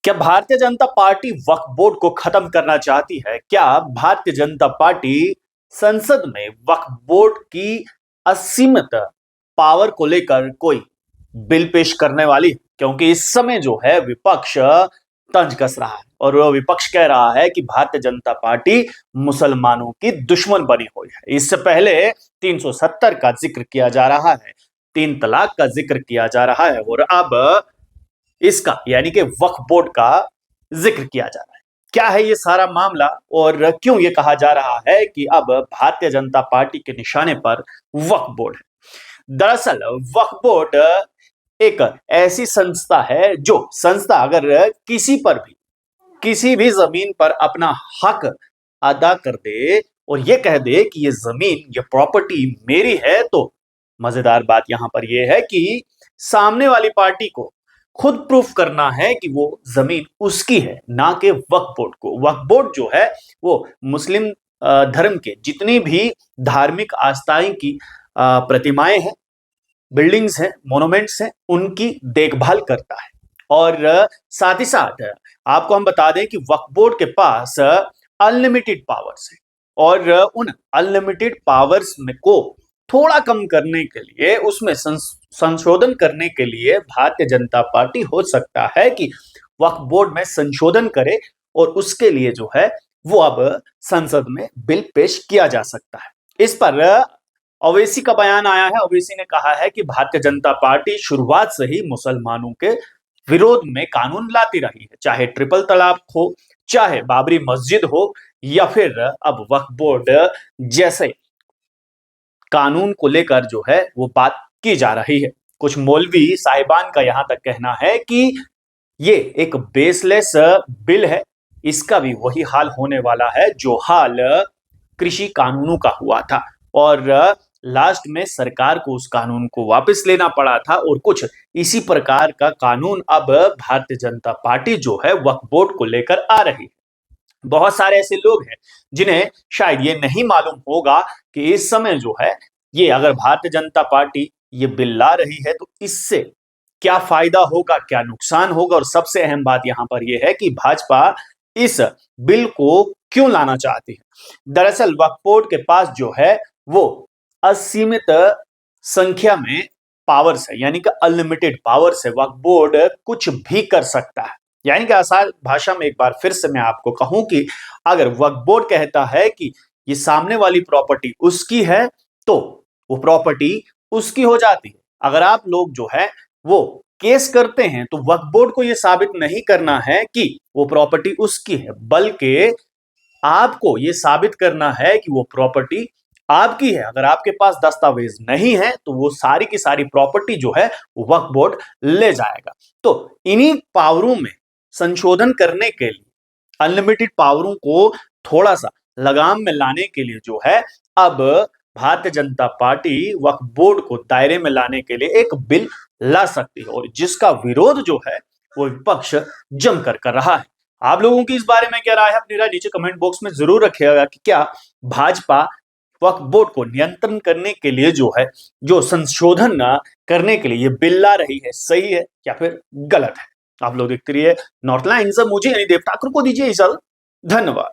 क्या भारतीय जनता पार्टी वक्फ बोर्ड को खत्म करना चाहती है? क्या भारतीय जनता पार्टी संसद में वक्फ बोर्ड की असीमित पावर को लेकर कोई बिल पेश करने वाली है? क्योंकि इस समय जो है विपक्ष तंज कस रहा है और वह विपक्ष कह रहा है कि भारतीय जनता पार्टी मुसलमानों की दुश्मन बनी हुई है। इससे पहले 370 का जिक्र किया जा रहा है, 3 तलाक का जिक्र किया जा रहा है और अब इसका यानी कि वक्फ बोर्ड का जिक्र किया जा रहा है। क्या है ये सारा मामला और क्यों ये कहा जा रहा है कि अब भारतीय जनता पार्टी के निशाने पर वक्फ बोर्ड है? दरअसल वक्फ बोर्ड एक ऐसी संस्था है जो संस्था अगर किसी भी जमीन पर अपना हक अदा कर दे और ये कह दे कि ये जमीन, ये प्रॉपर्टी मेरी है, तो मजेदार बात यहां पर यह है कि सामने वाली पार्टी को खुद प्रूफ करना है कि वो जमीन उसकी है, ना कि वक्फ बोर्ड को। वक्फ बोर्ड जो है वो मुस्लिम धर्म के जितनी भी धार्मिक आस्थाएं की प्रतिमाएं हैं, बिल्डिंग्स हैं, मोनुमेंट्स हैं, उनकी देखभाल करता है। और साथ ही साथ आपको हम बता दें कि वक्फ बोर्ड के पास अनलिमिटेड पावर्स है और उन अनलिमिटेड पावर्स में को थोड़ा कम करने के लिए, उसमें संशोधन करने के लिए भारतीय जनता पार्टी हो सकता है कि वक्फ बोर्ड में संशोधन करे और उसके लिए जो है वो अब संसद में बिल पेश किया जा सकता है। इस पर ओवैसी का बयान आया है। ओवैसी ने कहा है कि भारतीय जनता पार्टी शुरुआत से ही मुसलमानों के विरोध में कानून लाती रही है, चाहे ट्रिपल तलाक हो, चाहे बाबरी मस्जिद हो, या फिर अब वक्फ बोर्ड जैसे कानून को लेकर जो है वो बात की जा रही है। कुछ मौलवी साहिबान का यहां तक कहना है कि ये एक बेसलेस बिल है, इसका भी वही हाल होने वाला है जो हाल कृषि कानूनों का हुआ था और लास्ट में सरकार को उस कानून को वापस लेना पड़ा था और कुछ इसी प्रकार का कानून अब भारतीय जनता पार्टी जो है वक्फ बोर्ड को लेकर आ रही है। बहुत सारे ऐसे लोग हैं जिन्हें शायद ये नहीं मालूम होगा कि इस समय जो है ये अगर भारतीय जनता पार्टी ये बिल ला रही है तो इससे क्या फायदा होगा, क्या नुकसान होगा, और सबसे अहम बात यहां पर यह है कि भाजपा इस बिल को क्यों लाना चाहती है। दरअसल वक्फ बोर्ड के पास जो है वो असीमित संख्या में पावर्स है, यानी कि अनलिमिटेड पावर्स है। वक्फ बोर्ड कुछ भी कर सकता है, यानी कि आसान भाषा में एक बार फिर से मैं आपको कहूं कि अगर वक्फ बोर्ड कहता है कि ये सामने वाली प्रॉपर्टी उसकी है तो वो प्रॉपर्टी उसकी हो जाती है। अगर आप लोग जो है वो केस करते हैं तो वक्फ बोर्ड को ये साबित नहीं करना है कि वो प्रॉपर्टी उसकी है, बल्कि आपको ये साबित करना है कि वो प्रॉपर्टी आपकी है। अगर आपके पास दस्तावेज नहीं है तो वो सारी की सारी प्रॉपर्टी जो है वक्फ बोर्ड ले जाएगा। तो इन्हीं पावरों में संशोधन करने के लिए, अनलिमिटेड पावरों को थोड़ा सा लगाम में लाने के लिए जो है अब भारतीय जनता पार्टी वक्फ बोर्ड को दायरे में लाने के लिए एक बिल ला सकती है और जिसका विरोध जो है वो विपक्ष जमकर कर रहा है। आप लोगों की इस बारे में क्या राय है? अपनी राय नीचे कमेंट बॉक्स में जरूर रखिएगा कि क्या भाजपा वक्फ बोर्ड को नियंत्रण करने के लिए जो है, जो संशोधन करने के लिए ये बिल ला रही है, सही है या फिर गलत है। आप लोग देखते रहिए नॉर्थ लाइन्स। मुझे यानी देव ठाकुर को दीजिए इजाजत। धन्यवाद।